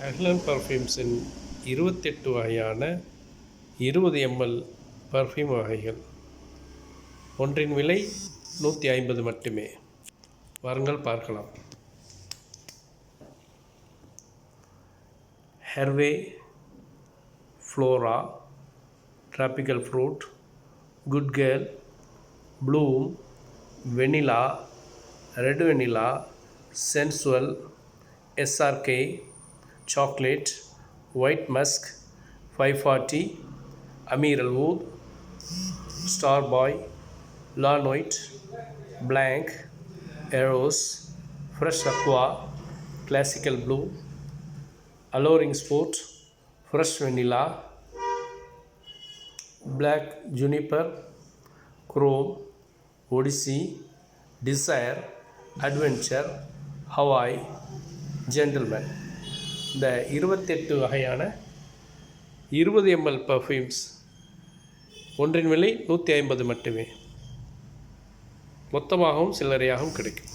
அஹ்லன் பர்ஃப்யூம்ஸின் 28 வகையான 20 ml perfume வகைகள். ஒன்றின் விலை 150 மட்டுமே. வாருங்கள் பார்க்கலாம். Herve flora, tropical fruit, good girl, bloom, vanilla, red vanilla, sensual, SRK, chocolate, white musk, 540, Amiral Wood, Starboy, Lanoit, Blanc, Eros, Fresh Aqua, Classical Blue, Alluring Sport, Fresh Vanilla, Black Juniper, Chrome, Odyssey, Desire, Adventure, Hawaii, Gentleman. இந்த 28 வகையான 20 ml perfumes ஒன்றின் விலை 150 மட்டுமே. மொத்தமாகவும் சில்லறையாகவும் கிடைக்கும்.